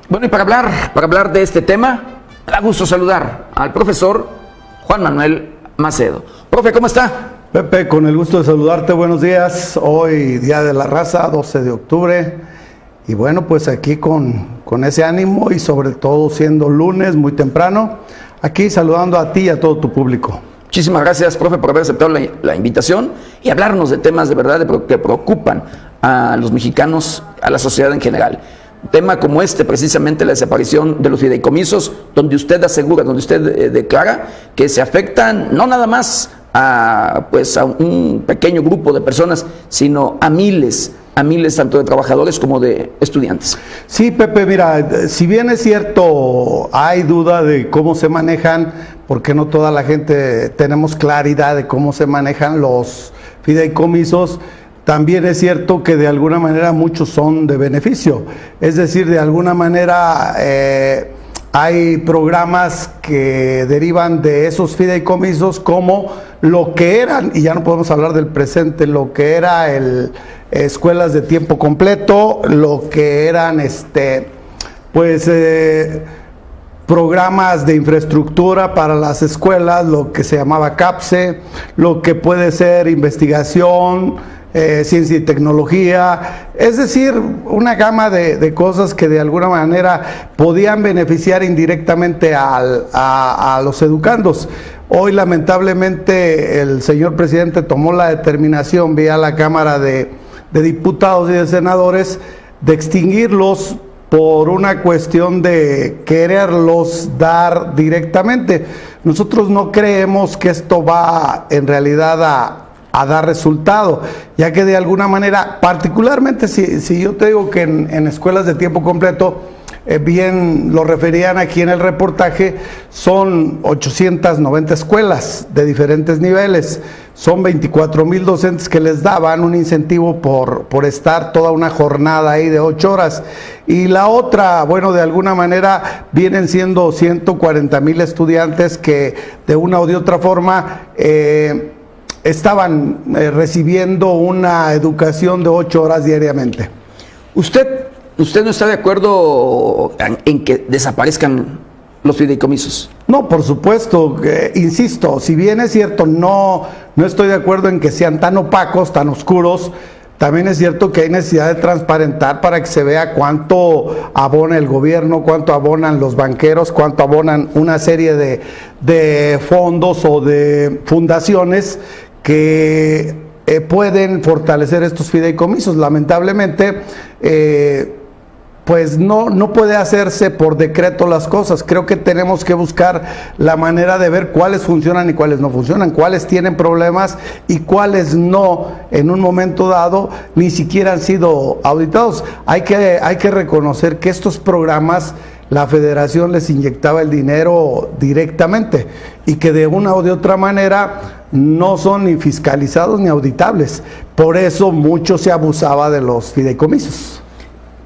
Bueno, y para hablar de este tema, me da gusto saludar al profesor Juan Manuel Macedo. Profe, ¿cómo está? Pepe, con el gusto de saludarte, buenos días. Hoy, Día de la Raza, 12 de octubre. Y bueno, pues aquí con ese ánimo y sobre todo siendo lunes, muy temprano, aquí saludando a ti y a todo tu público. Muchísimas gracias, profe, por haber aceptado la invitación y hablarnos de temas de verdad que preocupan a los mexicanos, a la sociedad en general. Un tema como este, precisamente la desaparición de los fideicomisos, donde usted asegura, donde usted declara que se afectan no nada más a un pequeño grupo de personas, sino a miles tanto de trabajadores como de estudiantes. Sí, Pepe, mira, si bien es cierto, hay duda de cómo se manejan, porque no toda la gente tenemos claridad de cómo se manejan los fideicomisos, también es cierto que de alguna manera muchos son de beneficio. Es decir, de alguna manera hay programas que derivan de esos fideicomisos como lo que eran, y ya no podemos hablar del presente, lo que era escuelas de tiempo completo, lo que eran programas de infraestructura para las escuelas, lo que se llamaba CAPSE, lo que puede ser investigación, ciencia y tecnología, es decir, una gama de cosas que de alguna manera podían beneficiar indirectamente a los educandos. Hoy lamentablemente el señor presidente tomó la determinación vía la Cámara de Diputados y de Senadores de extinguirlos por una cuestión de quererlos dar directamente. Nosotros no creemos que esto va en realidad a dar resultado, ya que de alguna manera, particularmente si yo te digo que en escuelas de tiempo completo, bien lo referían aquí en el reportaje, son 890 escuelas de diferentes niveles, son 24,000 docentes que les daban un incentivo por estar toda una jornada ahí de 8 horas, y la otra, bueno, de alguna manera vienen siendo 140,000 estudiantes que de una o de otra forma estaban recibiendo una educación de 8 horas diariamente. ¿Usted no está de acuerdo en que desaparezcan los fideicomisos? No, por supuesto, insisto, si bien es cierto, no estoy de acuerdo en que sean tan opacos, tan oscuros. También es cierto que hay necesidad de transparentar para que se vea cuánto abona el gobierno, cuánto abonan los banqueros, cuánto abonan una serie de fondos o de fundaciones que pueden fortalecer estos fideicomisos. Lamentablemente, pues no puede hacerse por decreto las cosas. Creo que tenemos que buscar la manera de ver cuáles funcionan y cuáles no funcionan, cuáles tienen problemas y cuáles no, en un momento dado, ni siquiera han sido auditados. Hay que reconocer que estos programas la federación les inyectaba el dinero directamente y que de una o de otra manera no son ni fiscalizados ni auditables. Por eso mucho se abusaba de los fideicomisos.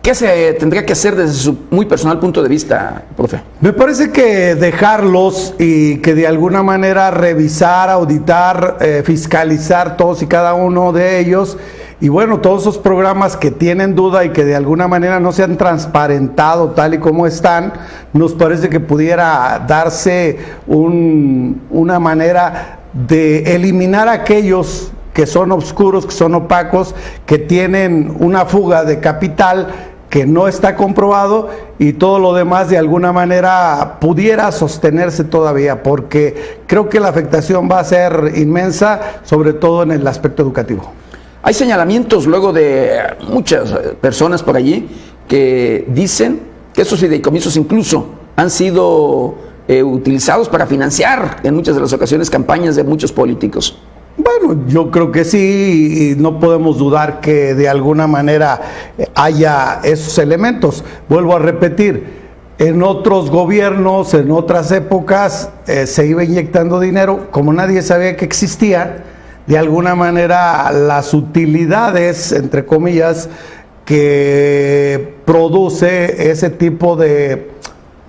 ¿Qué se tendría que hacer desde su muy personal punto de vista, profe? Me parece que dejarlos y que de alguna manera revisar, auditar, fiscalizar todos y cada uno de ellos. Y bueno, todos esos programas que tienen duda y que de alguna manera no se han transparentado tal y como están, nos parece que pudiera darse una manera de eliminar aquellos que son oscuros, que son opacos, que tienen una fuga de capital que no está comprobado, y todo lo demás de alguna manera pudiera sostenerse todavía, porque creo que la afectación va a ser inmensa, sobre todo en el aspecto educativo. Hay señalamientos luego de muchas personas por allí que dicen que estos fideicomisos incluso han sido utilizados para financiar en muchas de las ocasiones campañas de muchos políticos. Bueno, yo creo que sí, y no podemos dudar que de alguna manera haya esos elementos. Vuelvo a repetir, en otros gobiernos, en otras épocas, se iba inyectando dinero, como nadie sabía que existía, de alguna manera las utilidades, entre comillas, que produce ese tipo de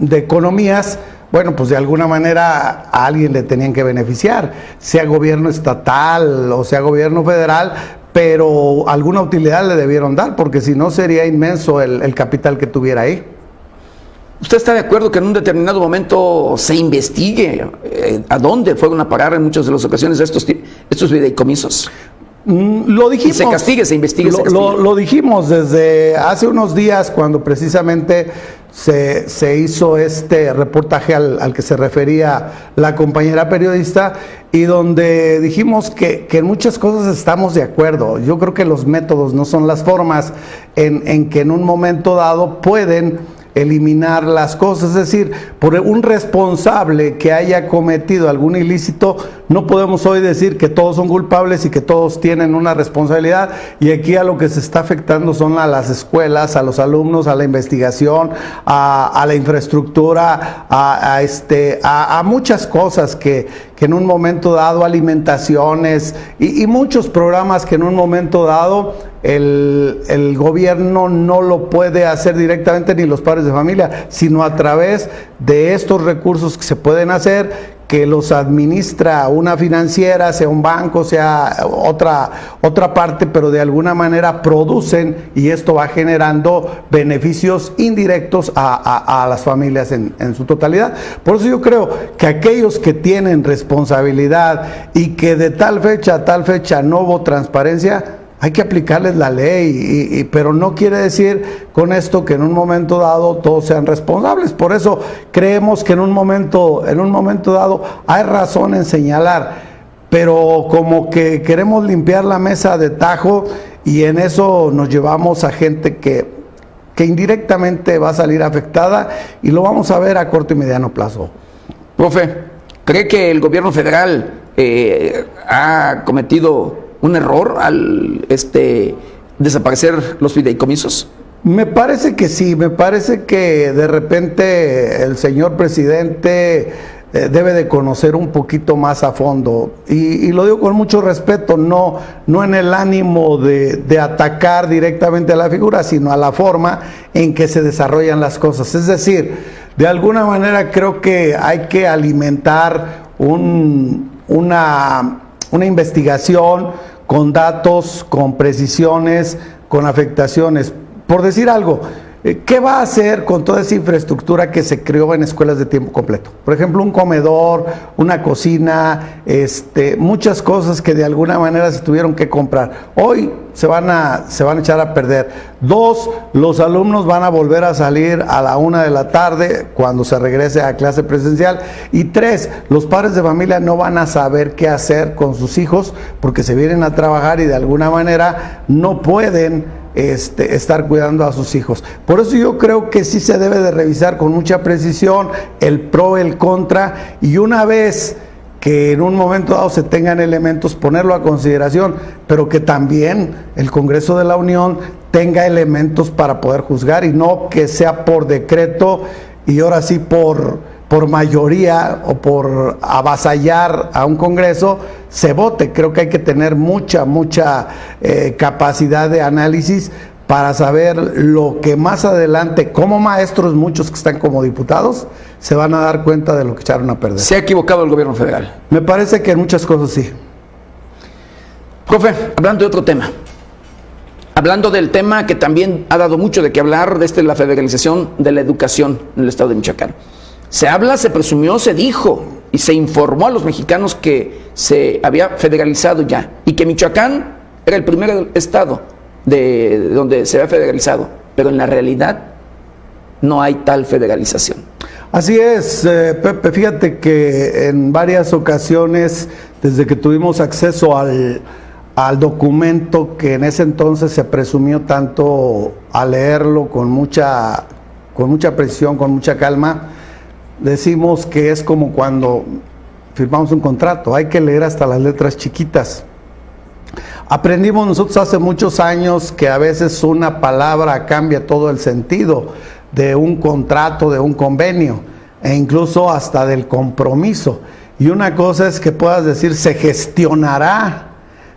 economías, bueno, pues de alguna manera a alguien le tenían que beneficiar, sea gobierno estatal o sea gobierno federal, pero alguna utilidad le debieron dar, porque si no sería inmenso el capital que tuviera ahí. ¿Usted está de acuerdo que en un determinado momento se investigue a dónde fueron a parar en muchas de las ocasiones estos fideicomisos? Lo dijimos. Y se castigue, se investigue, se castigue. Lo dijimos desde hace unos días cuando precisamente se hizo este reportaje al que se refería la compañera periodista, y donde dijimos que en muchas cosas estamos de acuerdo. Yo creo que los métodos no son las formas en que en un momento dado pueden eliminar las cosas. Es decir, por un responsable que haya cometido algún ilícito, no podemos hoy decir que todos son culpables y que todos tienen una responsabilidad, y aquí a lo que se está afectando son a las escuelas, a los alumnos, a la investigación, a la infraestructura, a muchas cosas que en un momento dado, alimentaciones y muchos programas que en un momento dado el gobierno no lo puede hacer directamente, ni los padres de familia, sino a través de estos recursos que se pueden hacer, que los administra una financiera, sea un banco, sea otra parte, pero de alguna manera producen, y esto va generando beneficios indirectos a las familias en su totalidad. Por eso yo creo que aquellos que tienen responsabilidad y que de tal fecha a tal fecha no hubo transparencia, hay que aplicarles la ley, pero no quiere decir con esto que en un momento dado todos sean responsables. Por eso creemos que en un momento dado hay razón en señalar, pero como que queremos limpiar la mesa de tajo, y en eso nos llevamos a gente que indirectamente va a salir afectada, y lo vamos a ver a corto y mediano plazo. Profe, ¿cree que el gobierno federal ha cometido un error al desaparecer los fideicomisos? Me parece que sí, me parece que de repente el señor presidente debe de conocer un poquito más a fondo, y lo digo con mucho respeto, no en el ánimo de atacar directamente a la figura, sino a la forma en que se desarrollan las cosas. Es decir, de alguna manera creo que hay que alimentar una investigación con datos, con precisiones, con afectaciones. Por decir algo, ¿qué va a hacer con toda esa infraestructura que se creó en escuelas de tiempo completo? Por ejemplo, un comedor, una cocina, muchas cosas que de alguna manera se tuvieron que comprar. Hoy se van a echar a perder. 2, los alumnos van a volver a salir a la 1 de la tarde cuando se regrese a clase presencial. Y 3, los padres de familia no van a saber qué hacer con sus hijos porque se vienen a trabajar y de alguna manera no pueden estar cuidando a sus hijos. Por eso yo creo que sí se debe de revisar con mucha precisión el pro, el contra, y una vez que en un momento dado se tengan elementos, ponerlo a consideración, pero que también el Congreso de la Unión tenga elementos para poder juzgar, y no que sea por decreto y ahora sí por mayoría o por avasallar a un Congreso se vote. Creo que hay que tener mucha capacidad de análisis para saber lo que más adelante, como maestros, muchos que están como diputados, se van a dar cuenta de lo que echaron a perder. ¿Se ha equivocado el gobierno federal? Me parece que en muchas cosas sí. Profe, hablando de otro tema, hablando del tema que también ha dado mucho de qué hablar, de la federalización de la educación en el estado de Michoacán. Se habla, se presumió, se dijo y se informó a los mexicanos que se había federalizado ya, y que Michoacán era el primer estado de donde se había federalizado, pero en la realidad no hay tal federalización. Así es, Pepe, fíjate que en varias ocasiones, desde que tuvimos acceso al documento, que en ese entonces se presumió tanto, a leerlo con mucha precisión, con mucha calma, decimos que es como cuando firmamos un contrato, hay que leer hasta las letras chiquitas. Aprendimos nosotros hace muchos años que a veces una palabra cambia todo el sentido de un contrato, de un convenio, e incluso hasta del compromiso. Y una cosa es que puedas decir se gestionará,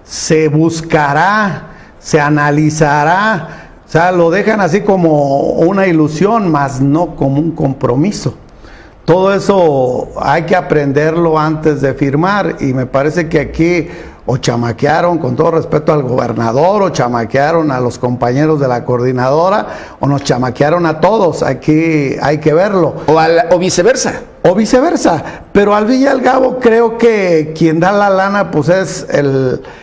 se buscará, se analizará, o sea, lo dejan así como una ilusión, más no como un compromiso. Todo eso hay que aprenderlo antes de firmar, y me parece que aquí o chamaquearon, con todo respeto al gobernador, o chamaquearon a los compañeros de la coordinadora, o nos chamaquearon a todos. Aquí hay que verlo. O viceversa. O viceversa, pero al fin y al cabo creo que quien da la lana pues es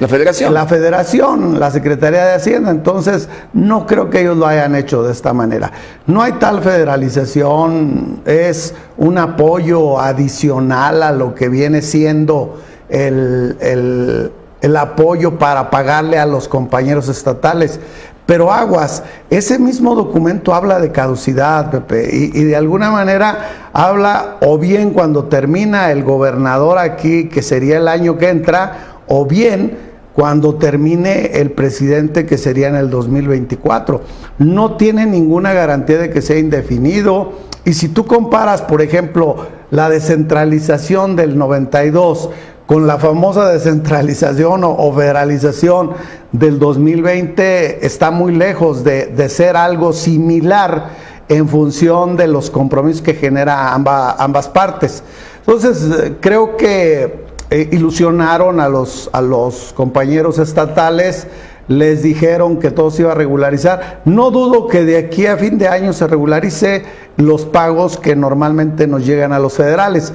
la federación, la Secretaría de Hacienda. Entonces no creo que ellos lo hayan hecho de esta manera. No hay tal federalización, es un apoyo adicional a lo que viene siendo el apoyo para pagarle a los compañeros estatales. Pero aguas, ese mismo documento habla de caducidad, Pepe, y de alguna manera habla o bien cuando termina el gobernador aquí, que sería el año que entra, o bien cuando termine el presidente, que sería en el 2024. No tiene ninguna garantía de que sea indefinido. Y si tú comparas, por ejemplo, la descentralización del 92 con la famosa descentralización o federalización del 2020, está muy lejos de ser algo similar en función de los compromisos que genera ambas partes. Entonces, creo que ilusionaron a los compañeros estatales, les dijeron que todo se iba a regularizar. No dudo que de aquí a fin de año se regularice los pagos que normalmente nos llegan a los federales.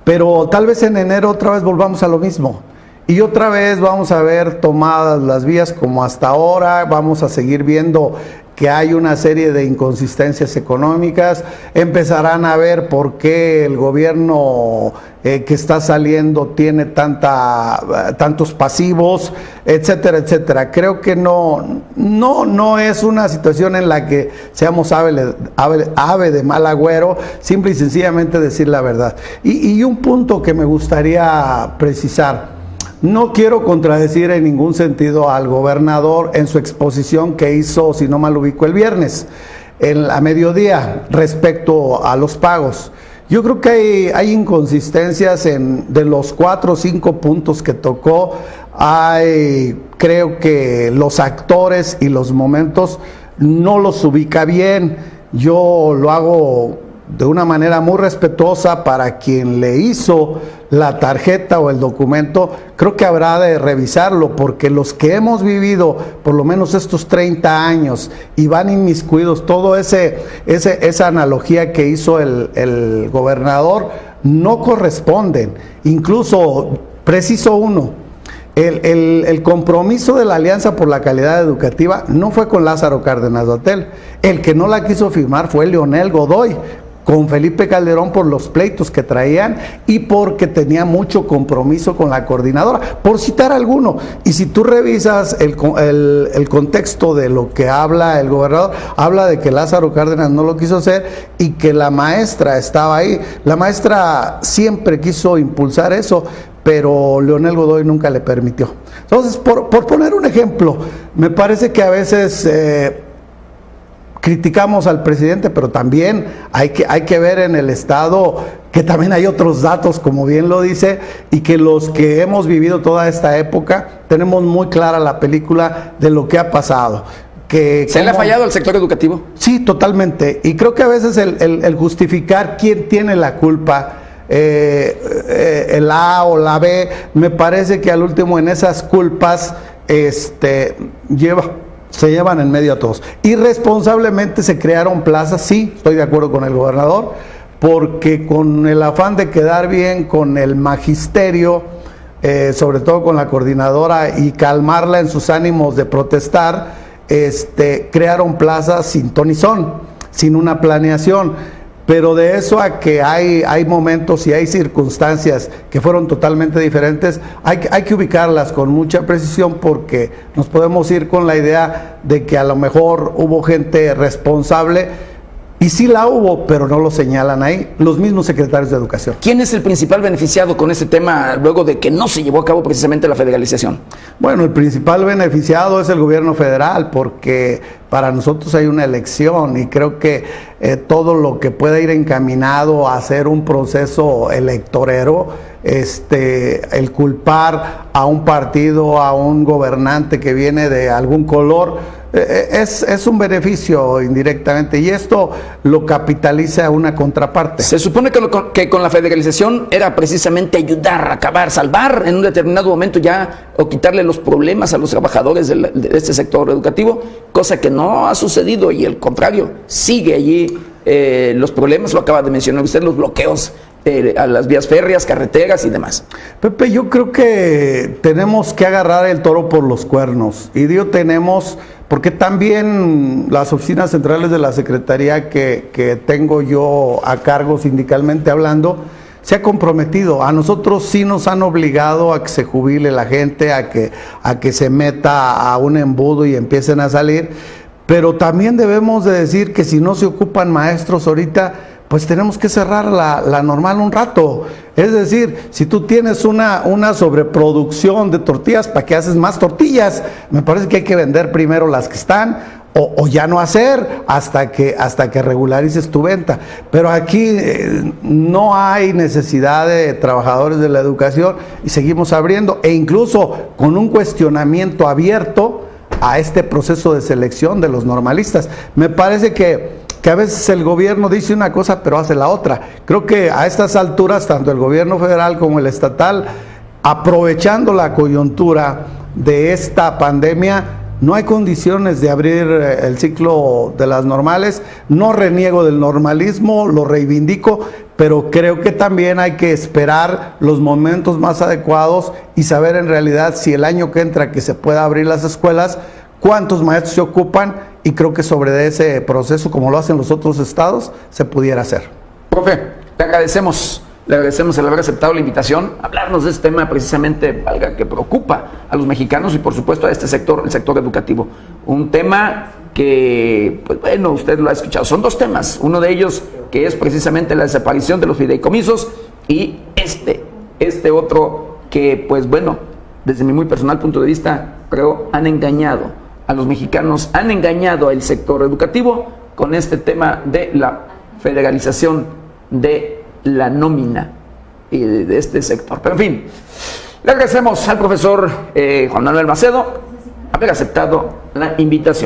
Pero tal vez en enero otra vez volvamos a lo mismo. Y otra vez vamos a ver tomadas las vías como hasta ahora, vamos a seguir viendo que hay una serie de inconsistencias económicas, empezarán a ver por qué el gobierno que está saliendo tiene tantos pasivos, etcétera, etcétera. Creo que no es una situación en la que seamos ave de mal agüero, simple y sencillamente decir la verdad. Y un punto que me gustaría precisar: no quiero contradecir en ningún sentido al gobernador en su exposición que hizo, si no mal ubico, el viernes, a mediodía, respecto a los pagos. Yo creo que hay inconsistencias de los 4 o 5 puntos que tocó. Creo que los actores y los momentos no los ubica bien. Yo lo hago de una manera muy respetuosa para quien le hizo la tarjeta o el documento. Creo que habrá de revisarlo, porque los que hemos vivido por lo menos estos 30 años y van inmiscuidos, todo esa analogía que hizo el gobernador no corresponden. Incluso, preciso uno, el compromiso de la Alianza por la Calidad Educativa no fue con Lázaro Cárdenas Dotel. El que no la quiso firmar fue Leonel Godoy con Felipe Calderón por los pleitos que traían y porque tenía mucho compromiso con la coordinadora, por citar alguno. Y si tú revisas el contexto de lo que habla el gobernador, habla de que Lázaro Cárdenas no lo quiso hacer y que la maestra estaba ahí. La maestra siempre quiso impulsar eso, pero Leonel Godoy nunca le permitió. Entonces, por poner un ejemplo, me parece que a veces criticamos al presidente, pero también hay que ver en el Estado que también hay otros datos, como bien lo dice, y que los que hemos vivido toda esta época tenemos muy clara la película de lo que ha pasado. ¿Se le ha fallado al sector educativo? Sí, totalmente. Y creo que a veces el justificar quién tiene la culpa, el A o la B, me parece que al último en esas culpas se llevan en medio a todos. Irresponsablemente se crearon plazas, sí, estoy de acuerdo con el gobernador, porque con el afán de quedar bien con el magisterio, sobre todo con la coordinadora, y calmarla en sus ánimos de protestar, crearon plazas sin ton y son, sin una planeación. Pero de eso a que hay momentos y hay circunstancias que fueron totalmente diferentes, hay que ubicarlas con mucha precisión, porque nos podemos ir con la idea de que a lo mejor hubo gente responsable, y sí la hubo, pero no lo señalan ahí los mismos secretarios de Educación. ¿Quién es el principal beneficiado con este tema luego de que no se llevó a cabo precisamente la federalización? Bueno, el principal beneficiado es el gobierno federal, porque para nosotros hay una elección y creo que todo lo que pueda ir encaminado a hacer un proceso electorero, el culpar a un partido, a un gobernante que viene de algún color, es un beneficio indirectamente, y esto lo capitaliza una contraparte. Se supone que con la federalización era precisamente ayudar, acabar, salvar en un determinado momento ya, o quitarle los problemas a los trabajadores de este sector educativo, cosa que no ha sucedido, y al contrario, sigue allí los problemas, lo acaba de mencionar usted, los bloqueos a las vías férreas, carreteras y demás. Pepe, yo creo que tenemos que agarrar el toro por los cuernos, y digo tenemos porque también las oficinas centrales de la Secretaría que tengo yo a cargo sindicalmente hablando, se ha comprometido. A nosotros sí nos han obligado a que se jubile la gente, a que se meta a un embudo y empiecen a salir, pero también debemos de decir que si no se ocupan maestros ahorita, pues tenemos que cerrar la normal un rato. Es decir, si tú tienes una sobreproducción de tortillas, ¿para qué haces más tortillas? Me parece que hay que vender primero las que están, o ya no hacer hasta que regularices tu venta. Pero aquí no hay necesidad de trabajadores de la educación y seguimos abriendo, e incluso con un cuestionamiento abierto a este proceso de selección de los normalistas. Me parece que a veces el gobierno dice una cosa pero hace la otra. Creo que a estas alturas, tanto el gobierno federal como el estatal, aprovechando la coyuntura de esta pandemia, no hay condiciones de abrir el ciclo de las normales. No reniego del normalismo, lo reivindico, pero creo que también hay que esperar los momentos más adecuados y saber en realidad si el año que entra que se pueda abrir las escuelas, cuántos maestros se ocupan, y creo que sobre ese proceso, como lo hacen los otros estados, se pudiera hacer. Profe, le agradecemos el haber aceptado la invitación, hablarnos de este tema precisamente, valga, que preocupa a los mexicanos y por supuesto a este sector, el sector educativo. Un tema que, pues bueno, usted lo ha escuchado, son dos temas, uno de ellos que es precisamente la desaparición de los fideicomisos, y este otro que, pues bueno, desde mi muy personal punto de vista, creo han engañado a los mexicanos, han engañado al sector educativo con este tema de la federalización de la nómina y de este sector. Pero en fin, le agradecemos al profesor Juan Manuel Macedo haber aceptado la invitación.